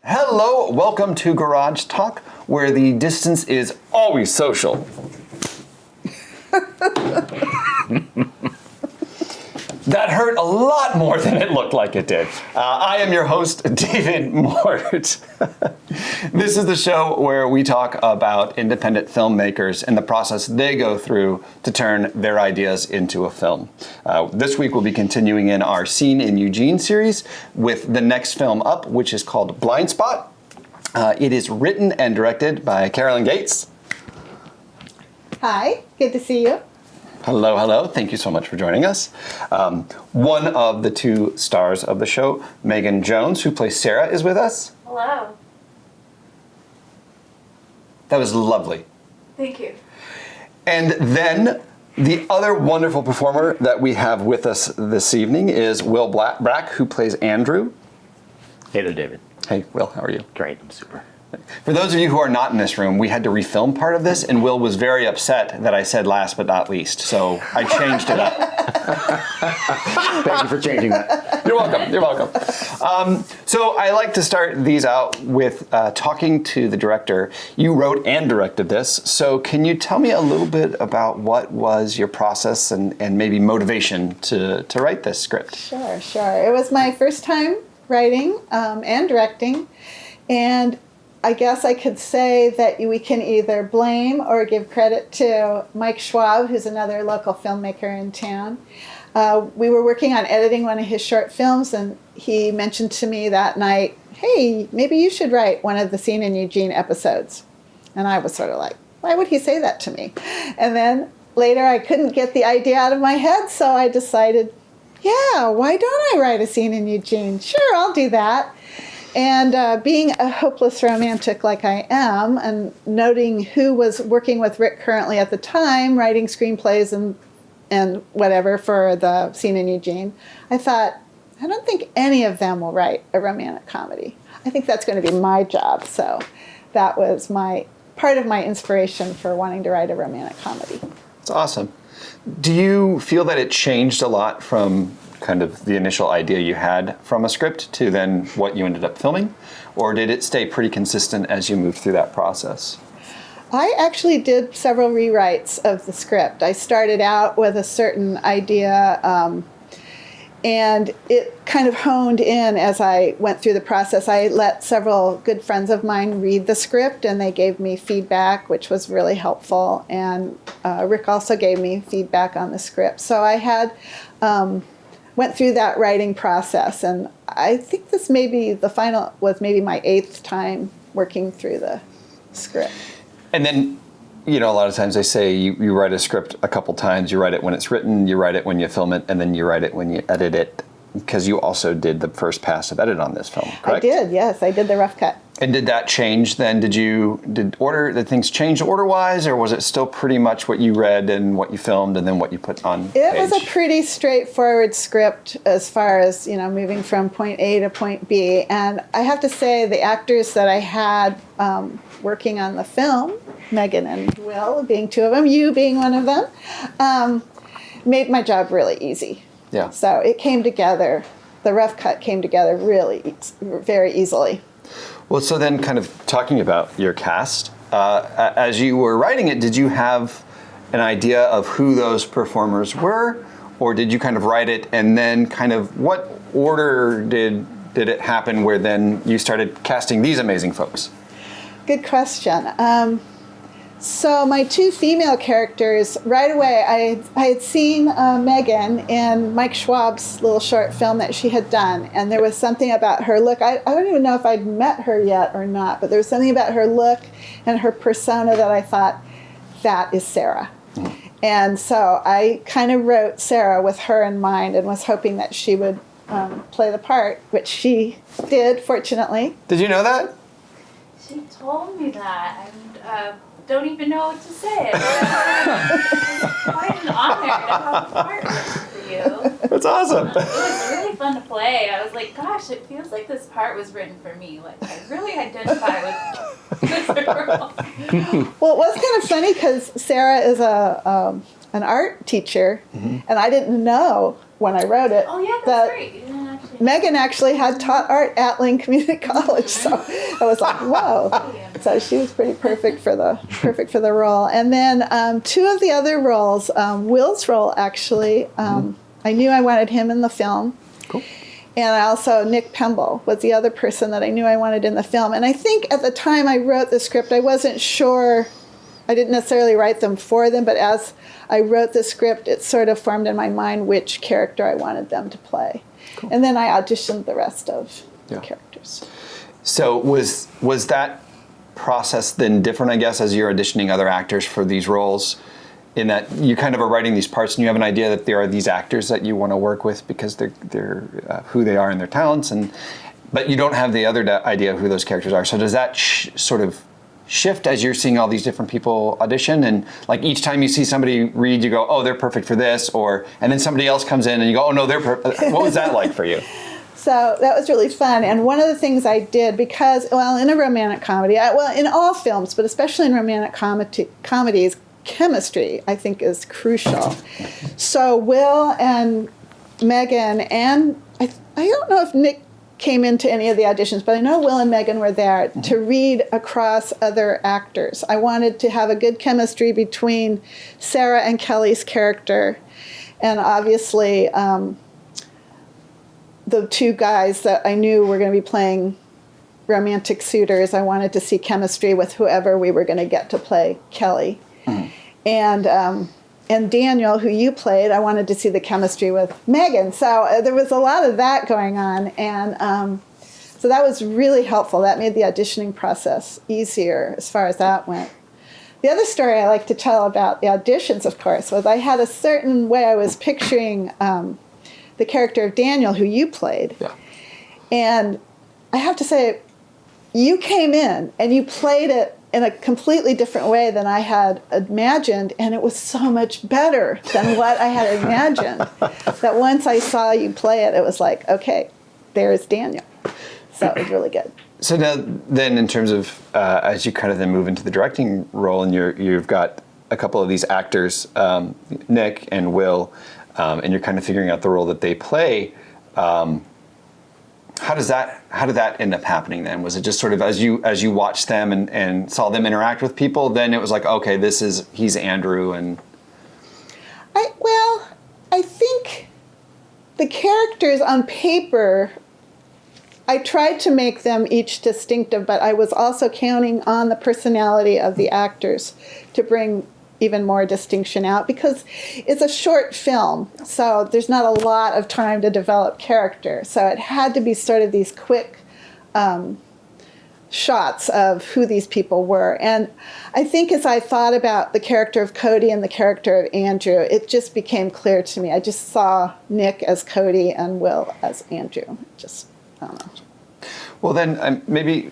Hello, welcome to Garage Talk, where the distance is always social. That hurt a lot more than it looked like it did. I am your host, David Mort. This is the show where we talk about independent filmmakers and the process they go through to turn their ideas into a film. This week we'll be continuing in our Scene in Eugene series with the next film up, which is called Blind Spot. It is written and directed by Carolyn Gates. Hi, good to see you. Hello, hello. Thank you so much for joining us. One of the two stars of the show, Megan Jones, who plays Sarah, is with us. Hello. That was lovely. Thank you. And then the other wonderful performer that we have with us this evening is Will Brack, who plays Andrew. Hey there, David. Hey, Will, how are you? Great, I'm super. For those of you who are not in this room, we had to refilm part of this, and Will was very upset that I said last but not least, so I changed it up. Thank you for changing that. You're welcome, you're welcome. So I like to start these out with talking to the director. You wrote and directed this, so can you tell me a little bit about what was your process and maybe motivation to write this script? Sure. It was my first time writing and directing, and I guess I could say that we can either blame or give credit to Mike Schwab, who's another local filmmaker in town. We were working on editing one of his short films, and he mentioned to me that night, hey, maybe you should write one of the Scene in Eugene episodes. And I was sort of like, why would he say that to me? And then later I couldn't get the idea out of my head, so I decided, yeah, why don't I write a Scene in Eugene? Sure, I'll do that. And being a hopeless romantic like I am, and noting who was working with Rick currently at the time, writing screenplays and whatever for the Scene in Eugene, I thought, I don't think any of them will write a romantic comedy. I think that's going to be my job. So that was part of my inspiration for wanting to write a romantic comedy. That's awesome. Do you feel that it changed a lot from kind of the initial idea you had from a script to then what you ended up filming? Or did it stay pretty consistent as you moved through that process? I actually did several rewrites of the script. I started out with a certain idea, and it kind of honed in as I went through the process. I let several good friends of mine read the script, and they gave me feedback, which was really helpful. And Rick also gave me feedback on the script. So I had went through that writing process, and I think this the final was maybe my 8th time working through the script. And then, a lot of times they say you write a script a couple times. You write it when it's written, you write it when you film it, and then you write it when you edit it, because you also did the first pass of edit on this film, correct? I did, yes. I did the rough cut. And did that change then? Did things change order-wise, or was it still pretty much what you read and what you filmed and then what you put on page? It was a pretty straightforward script as far as, moving from point A to point B. And I have to say the actors that I had working on the film, Megan and Will being two of them, you being one of them, made my job really easy. Yeah. So it came together, the rough cut came together really very easily. Well, so then kind of talking about your cast, as you were writing it, did you have an idea of who those performers were? Or did you kind of write it and then kind of what order did it happen where then you started casting these amazing folks? Good question. So my two female characters, right away, I had seen Megan in Mike Schwab's little short film that she had done, and there was something about her look. I don't even know if I'd met her yet or not, but there was something about her look and her persona that I thought, that is Sarah. Mm-hmm. And so I kind of wrote Sarah with her in mind and was hoping that she would play the part, which she did, fortunately. Did you know that? She told me that. And don't even know what to say. It's quite an honor to have a part written for you. That's awesome. It was really fun to play. I was like, gosh, it feels like this part was written for me. Like, I really identify with this girl. Well, it was kind of funny because Sarah is an art teacher, mm-hmm. and I didn't know when I wrote it. Oh, yeah, that's right. You didn't actually Megan actually had taught art at Lane Community College, so I was like, whoa. So she was pretty perfect for the role. And then two of the other roles, Will's role actually, I knew I wanted him in the film. Cool. And also Nick Pemble was the other person that I knew I wanted in the film. And I think at the time I wrote the script, I wasn't sure, I didn't necessarily write them for them, but as I wrote the script, it sort of formed in my mind which character I wanted them to play. Cool. And then I auditioned the rest of the characters. So was that process then different, I guess, as you're auditioning other actors for these roles, in that you kind of are writing these parts and you have an idea that there are these actors that you want to work with because they're who they are and their talents, but you don't have the other idea of who those characters are. So does that sort of shift as you're seeing all these different people audition, and like each time you see somebody read, you go, oh, they're perfect for this, and then somebody else comes in and you go, oh no, they're perfect. What was that like for you? So that was really fun. And one of the things I did, because, well, in a romantic comedy, in all films, but especially in romantic comedies, chemistry, I think, is crucial. So Will and Megan, and I don't know if Nick came into any of the auditions, but I know Will and Megan were there to read across other actors. I wanted to have a good chemistry between Sarah and Kelly's character, and obviously the two guys that I knew were going to be playing romantic suitors. I wanted to see chemistry with whoever we were going to get to play Kelly. And Daniel, who you played, I wanted to see the chemistry with Megan. So there was a lot of that going on. And so that was really helpful. That made the auditioning process easier as far as that went. The other story I like to tell about the auditions, of course, was I had a certain way I was picturing the character of Daniel, who you played. Yeah. And I have to say, you came in and you played it in a completely different way than I had imagined, and it was so much better than what I had imagined. That once I saw you play it, it was like, okay, there's Daniel. So it was really good. So now, then, in terms of as you kind of then move into the directing role, and you've got a couple of these actors, Nick and Will, and you're kind of figuring out the role that they play. How did that end up happening then? Was it just sort of as you watched them and saw them interact with people, then it was like, okay, he's Andrew, and I think the characters on paper, I tried to make them each distinctive, but I was also counting on the personality of the actors to bring even more distinction out, because it's a short film, so there's not a lot of time to develop character. So it had to be sort of these quick shots of who these people were. And I think as I thought about the character of Cody and the character of Andrew, it just became clear to me. I just saw Nick as Cody and Will as Andrew. I don't know. Well, then maybe,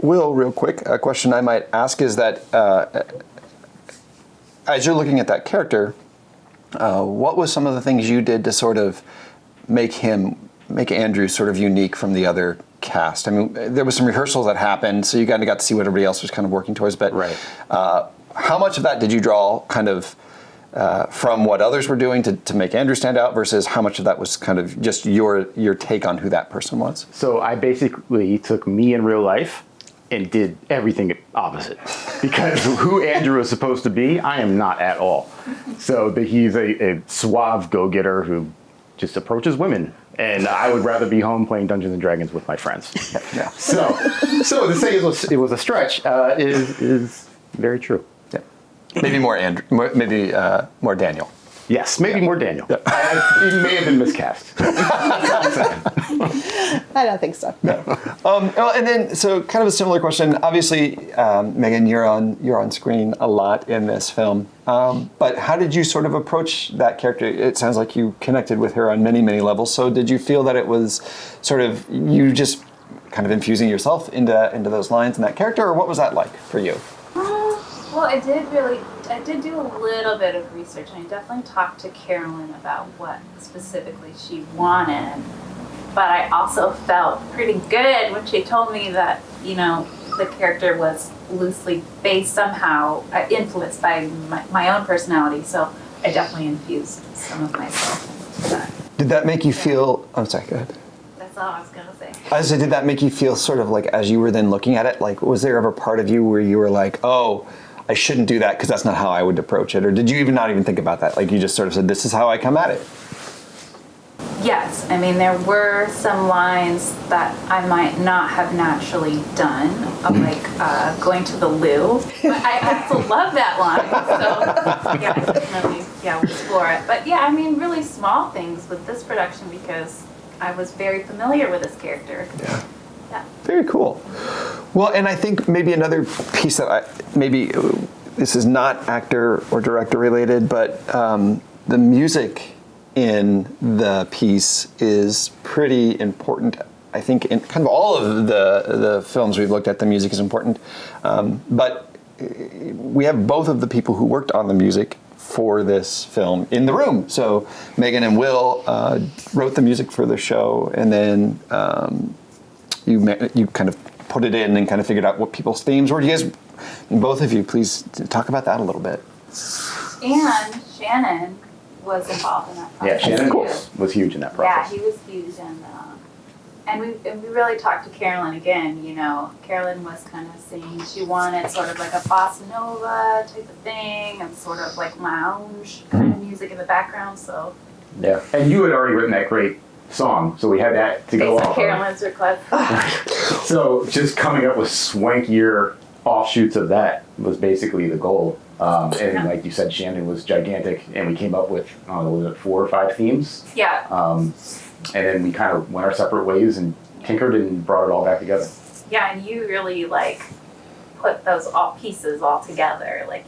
Will, real quick, a question I might ask is that as you're looking at that character, what was some of the things you did to sort of make Andrew sort of unique from the other cast? I mean, there was some rehearsals that happened, so you kind of got to see what everybody else was kind of working towards. But right. How much of that did you draw kind of from what others were doing to make Andrew stand out, versus how much of that was kind of just your take on who that person was? So I basically took me in real life and did everything opposite, because who Andrew is supposed to be, I am not at all. So he's a suave go-getter who just approaches women, and I would rather be home playing Dungeons and Dragons with my friends. Yeah. So to say it was a stretch is very true. Yeah. Maybe more Andrew, maybe more Daniel. Yes, maybe more Daniel. Yeah. He may have been miscast. I don't think so. No. And then, so kind of a similar question. Obviously, Megan, you're on screen a lot in this film. But how did you sort of approach that character? It sounds like you connected with her on many, many levels. So did you feel that it was sort of you just kind of infusing yourself into those lines and that character, or what was that like for you? Well, I did do a little bit of research, and I definitely talked to Carolyn about what specifically she wanted. But I also felt pretty good when she told me that, the character was loosely based somehow, influenced by my own personality. So I definitely infused some of myself into that. Did that make you feel, I'm sorry, go ahead. all I was gonna say. So did that make you feel sort of like, as you were then looking at it, like, was there ever part of you where you were like, oh, I shouldn't do that because that's not how I would approach it? Or did you not even think about that? Like, you just sort of said, this is how I come at it? Yes, I mean, there were some lines that I might not have naturally done, like going to the loo. But I also love that line, so yeah, I definitely would explore it. But yeah, I mean, really small things with this production because I was very familiar with this character. Yeah. Yeah. Very cool. Well, and I think maybe another piece that maybe this is not actor or director related, but the music in the piece is pretty important. I think in kind of all of the films we've looked at, the music is important. But we have both of the people who worked on the music for this film in the room. So Megan and Will wrote the music for the show, and then you kind of put it in and kind of figured out what people's themes were. You guys, both of you, please talk about that a little bit. And Shannon was involved in that Yeah, process. Shannon was huge in that process. Yeah, he was huge, and we really talked to Carolyn again. You know, Carolyn was kind of saying she wanted sort of like a bossa nova type of thing, and sort of like lounge kind of music in the background. So Yeah, and you had already written that great song, so we had that to go based on off Carolyn's request. of. So just coming up with swankier offshoots of that was basically the goal. And like you said, Shannon was gigantic, and we came up with, was it 4 or 5 themes? Yeah. And then we kind of went our separate ways and tinkered and brought it all back together. Yeah, and you really like put those all pieces all together. Like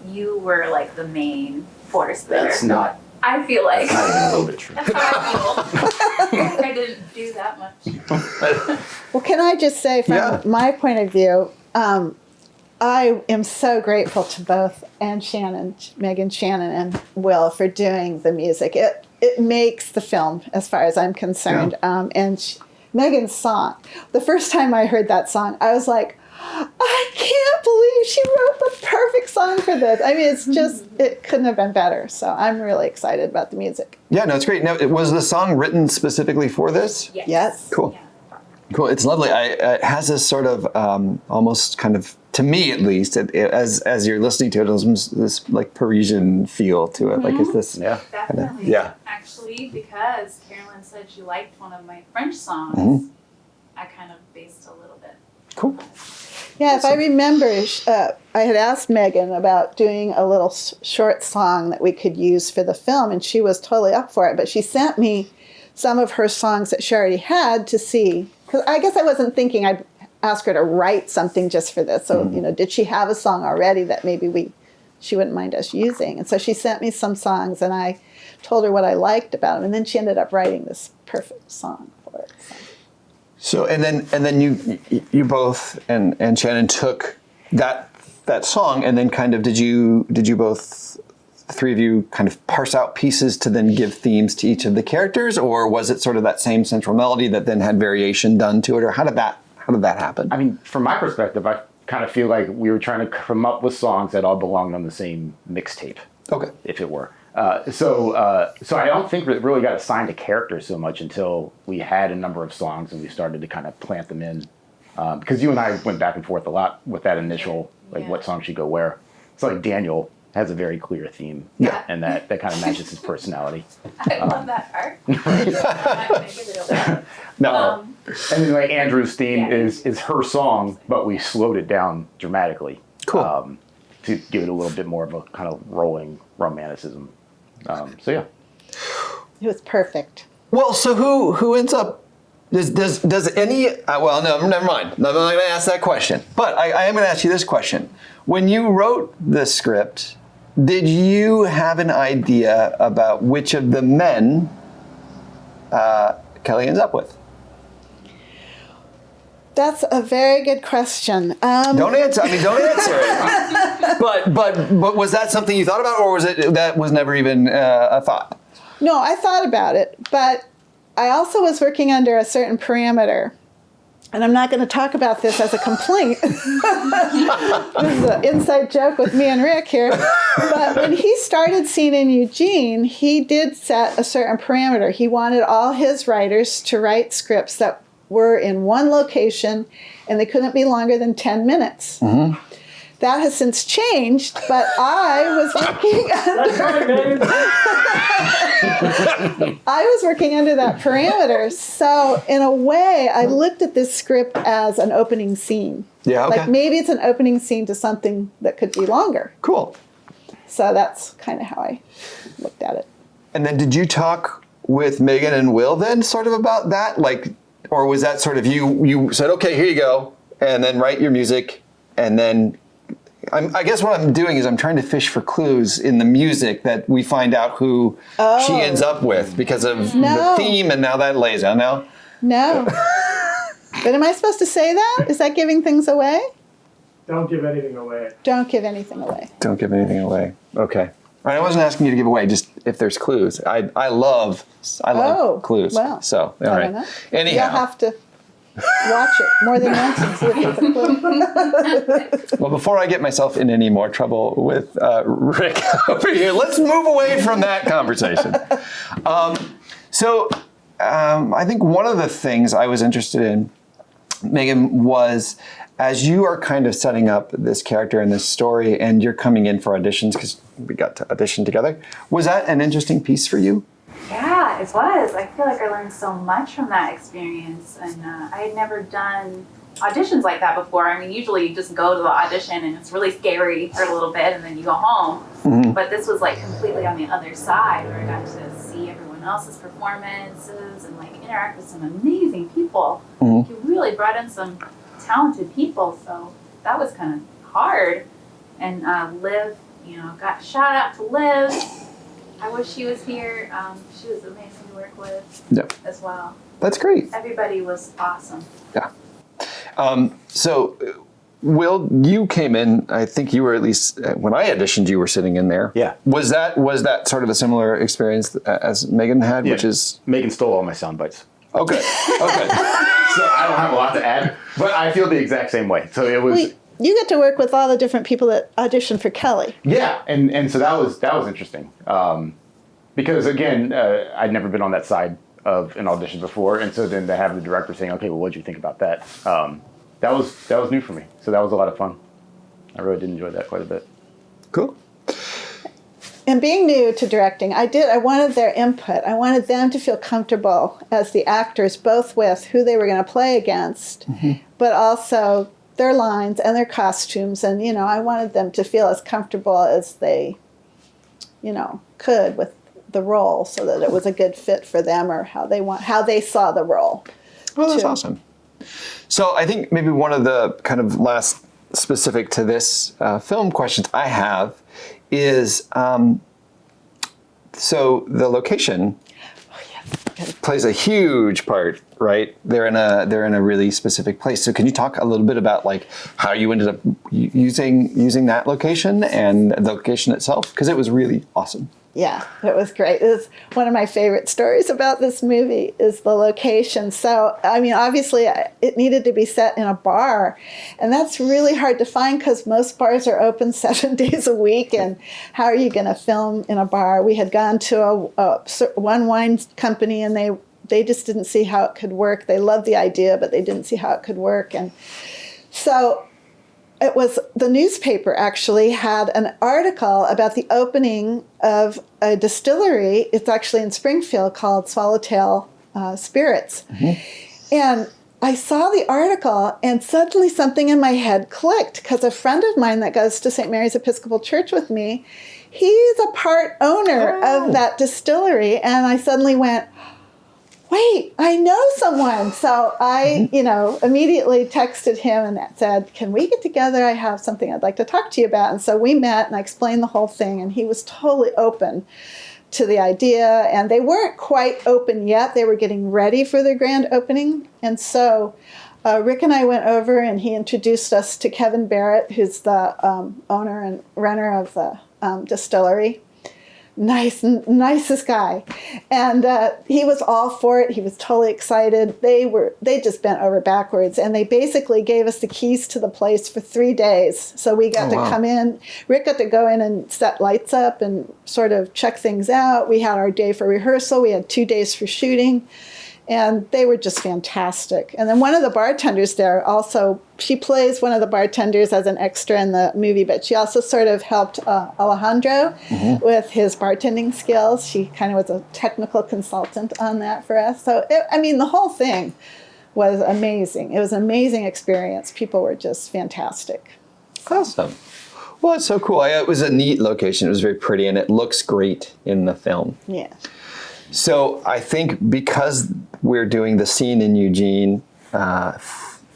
you were like the main force there. That's not. I feel like That's not even a little bit true. that's how I feel. I didn't do that much. Well, can I just say, from my point of view, I am so grateful to both Megan, Shannon, and Will for doing the music. It makes the film, as far as I'm concerned. Yeah. And Megan's song, the first time I heard that song, I was like, I can't believe she wrote the perfect song for this. I mean, it's just, it couldn't have been better. So I'm really excited about the music. Yeah, no, it's great. Now, was the song written specifically for this? Yes. Cool. Yeah. Cool. It's lovely. It has this sort of almost kind of, to me at least, as you're listening to it, there's this like Parisian feel to it. Like, is this? Yeah. Definitely. Yeah. Actually, because Carolyn said she liked one of my French songs, I kind of based a little bit. Cool. Yeah, if I remember, I had asked Megan about doing a little short song that we could use for the film, and she was totally up for it. But she sent me some of her songs that she already had to see. Because I guess I wasn't thinking I'd ask her to write something just for this. So, did she have a song already that maybe she wouldn't mind us using? And so she sent me some songs, and I told her what I liked about them. And then she ended up writing this perfect song for it. So and then you both and Shannon took that song, and then kind of did you both, the three of you, kind of parse out pieces to then give themes to each of the characters, or was it sort of that same central melody that then had variation done to it, or how did that happen? I mean, from my perspective, I kind of feel like we were trying to come up with songs that all belonged on the same mixtape. Okay. If it were. So I don't think it really got assigned to characters so much until we had a number of songs and we started to kind of plant them in. Because you and I went back and forth a lot with that initial, like, what song should go where. So like Daniel has a very clear theme. Yeah. And that kind of matches his personality. I love that part. I'm not gonna give it away. No. And then like Andrew's theme Yeah. is her song, but we slowed it down dramatically. Cool. To give it a little bit more of a kind of rolling romanticism. So yeah. It was perfect. Well, so who ends up? Does any? Well, no, never mind. I'm not going to ask that question. But I am going to ask you this question: when you wrote the script, did you have an idea about which of the men Kelly ends up with? That's a very good question. Don't answer. I mean, don't answer it. But was that something you thought about, or was it that was never even a thought? No, I thought about it, but I also was working under a certain parameter. and I'm not going to talk about this as a complaint. This is an inside joke with me and Rick here. But when he started Scene in Eugene, he did set a certain parameter. He wanted all his writers to write scripts that were in one location, and they couldn't be longer than 10 minutes. Mm-hmm. That has since changed, but I was working under that parameter. So in a way, I looked at this script as an opening scene. Yeah, okay. Like maybe it's an opening scene to something that could be longer. Cool. So that's kind of how I looked at it. And then did you talk with Megan and Will then sort of about that? Like, or was that sort of you said, okay, here you go, and then write your music, and then I guess what I'm doing is I'm trying to fish for clues in the music that we find out who she ends up with because of the theme, and now that lays out. No? But am I supposed to say that? Is that giving things away? Don't give anything away. Don't give anything away. Don't give anything away. Okay. All right, I wasn't asking you to give away, just if there's clues. I love clues. Well, so, all right. Don't know. Anyhow. You'll have to watch it more than once and see if it's a clue. Well, before I get myself in any more trouble with Rick over here, let's move away from that conversation. I think one of the things I was interested in, Megan, was as you are kind of setting up this character and this story and you're coming in for auditions, because we got to audition together, was that an interesting piece for you? Yeah, it was. I feel like I learned so much from that experience, and I had never done auditions like that before. I mean, usually you just go to the audition and it's really scary for a little bit and then you go home. Mm-hmm. But this was like completely on the other side, where I got to see everyone else's performances and like interact with some amazing people. Mm-hmm. You really brought in some talented people, so that was kind of hard. And Liv, got shout out to Liv. I wish she was here. She was amazing to work with as well. That's great. Everybody was awesome. Yeah. So, Will, you came in, I think you were, at least when I auditioned, you were sitting in there. Yeah. Was that sort of a similar experience as Megan had, which is... Megan stole all my sound bites. Okay. So I don't have a lot to add, but I feel the exact same way. So it was... You get to work with all the different people that auditioned for Kelly. Yeah, and so that was interesting. Because again, I'd never been on that side of an audition before, and so then to have the director saying, okay, well, what did you think about that? That was new for me. So that was a lot of fun. I really did enjoy that quite a bit. Cool. And being new to directing, I wanted their input. I wanted them to feel comfortable as the actors, both with who they were going to play against, but also their lines and their costumes. And, I wanted them to feel as comfortable as they, could with the role, so that it was a good fit for them, or how they saw the role. Oh, that's awesome. So I think maybe one of the kind of last specific to this film questions I have is, so the location plays a huge part, right? They're in a really specific place. So can you talk a little bit about like how you ended up using that location and the location itself? Because it was really awesome. Yeah, it was great. It was one of my favorite stories about this movie is the location. So, I mean, obviously it needed to be set in a bar, and that's really hard to find because most bars are open 7 days a week, and how are you going to film in a bar? We had gone to one wine company, and they just didn't see how it could work. They loved the idea, but they didn't see how it could work. And so it was, the newspaper actually had an article about the opening of a distillery. It's actually in Springfield called Swallowtail Spirits. Mm-hmm. And I saw the article and suddenly something in my head clicked, because a friend of mine that goes to St. Mary's Episcopal Church with me, he's a part owner of that distillery. And I suddenly went, wait, I know someone. So I, immediately texted him and said, can we get together? I have something I'd like to talk to you about. And so we met and I explained the whole thing, and he was totally open to the idea. And they weren't quite open yet. They were getting ready for their grand opening. And so Rick and I went over and he introduced us to Kevin Barrett, who's the owner and runner of the distillery. nicest guy. And he was all for it. He was totally excited. They just bent over backwards, and they basically gave us the keys to the place for 3 days. So we got to come in. Rick got to go in and set lights up and sort of check things out. We had our day for rehearsal. We had 2 days for shooting. And they were just fantastic. And then one of the bartenders there also, she plays one of the bartenders as an extra in the movie, but she also sort of helped Alejandro with his bartending skills. She kind of was a technical consultant on that for us. So, the whole thing was amazing. It was an amazing experience. People were just fantastic. Awesome. Well, it's so cool. It was a neat location. It was very pretty, and it looks great in the film. Yeah. So I think because we're doing the Scene in Eugene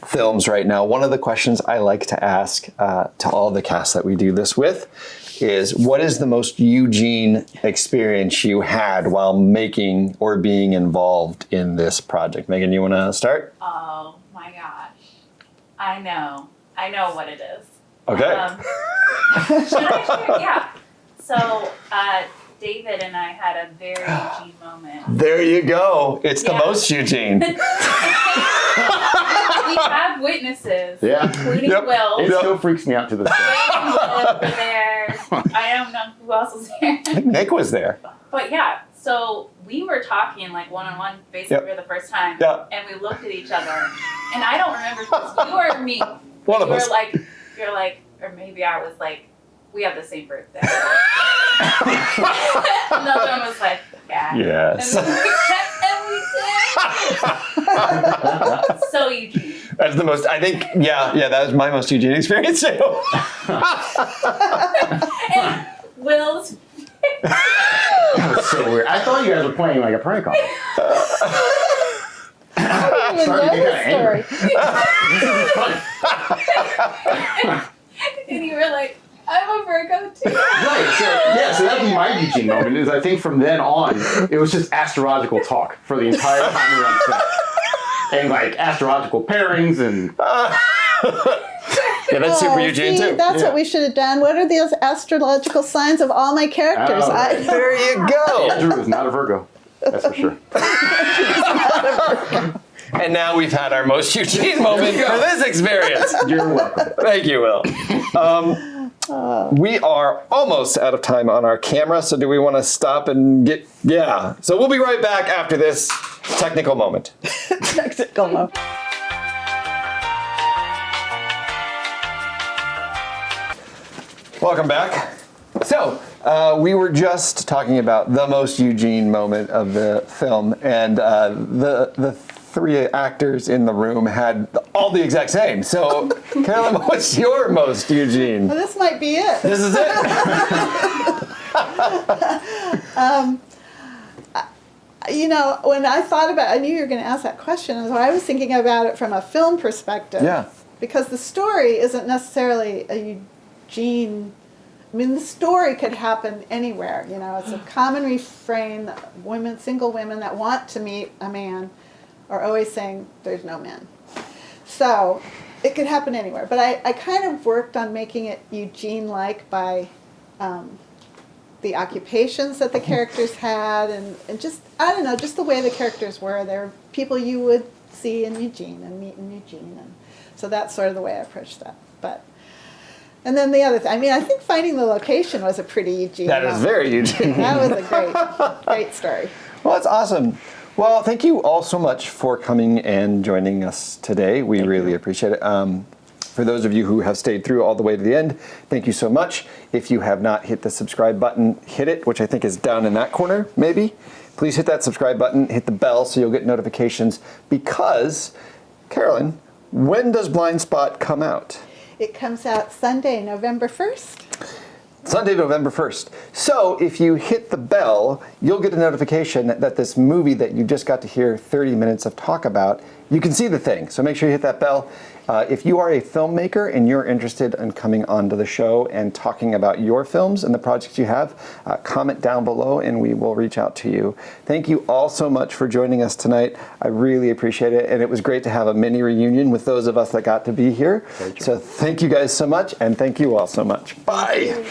films right now, one of the questions I like to ask to all the cast that we do this with is, what is the most Eugene experience you had while making or being involved in this project? Megan, you want to start? Oh my gosh. I know what it is. Okay. Should I share? Yeah. So, David and I had a very Eugene moment. There you go. It's the most Eugene. We have witnesses, including Will. It still freaks me out to this day. Will was there. I don't know who else was there. Nick was there. But yeah, so we were talking like one-on-one basically for the first time. Yeah. And we looked at each other. And I don't remember if it was you or me. One of us. You're like, or maybe I was like, we have the same birthday. Another one was like, yeah. Yes. And we did. So Eugene. That's the most, I think, that was my most Eugene experience too. And Will's. That was so weird. I thought you guys were playing like a prank on me. I don't even know the story. And you were like, I'm a Virgo too. Right, so that's my Eugene moment, is I think from then on, it was just astrological talk for the entire time we were on set. And like astrological pairings and... Yeah, that's super Eugene too. That's what we should have done. What are the astrological signs of all my characters? There you go. Andrew is not a Virgo, that's for sure. And now we've had our most Eugene moment for this experience. You're welcome. Thank you, Will. We are almost out of time on our camera, so do we want to stop and get... Yeah. So we'll be right back after this technical moment. Technical moment. Welcome back. So, we were just talking about the most Eugene moment of the film, and the three actors in the room had all the exact same. So, Carolyn, what's your most Eugene? Well, this might be it. This is it. When I thought about it, I knew you were going to ask that question, so I was thinking about it from a film perspective. Yeah. Because the story isn't necessarily a Eugene. The story could happen anywhere. It's a common refrain. Single women that want to meet a man are always saying, there's no men. So it could happen anywhere. But I kind of worked on making it Eugene-like by the occupations that the characters had and just, I don't know, just the way the characters were. They're people you would see in Eugene and meet in Eugene. And so that's sort of the way I approached that. And then the other thing, I think finding the location was a pretty Eugene. That is very Eugene. That was a great story. Well, that's awesome. Well, thank you all so much for coming and joining us today. We really appreciate it. For those of you who have stayed through all the way to the end, thank you so much. If you have not hit the subscribe button, hit it, which I think is down in that corner, maybe. Please hit that subscribe button, hit the bell so you'll get notifications because, Carolyn, when does Blind Spot come out? It comes out Sunday, November 1st. Sunday, November 1st. So if you hit the bell, you'll get a notification that this movie that you just got to hear 30 minutes of talk about, you can see the thing. So make sure you hit that bell. If you are a filmmaker and you're interested in coming onto the show and talking about your films and the projects you have, comment down below and we will reach out to you. Thank you all so much for joining us tonight. I really appreciate it. And it was great to have a mini reunion with those of us that got to be here. So thank you guys so much and thank you all so much. Bye.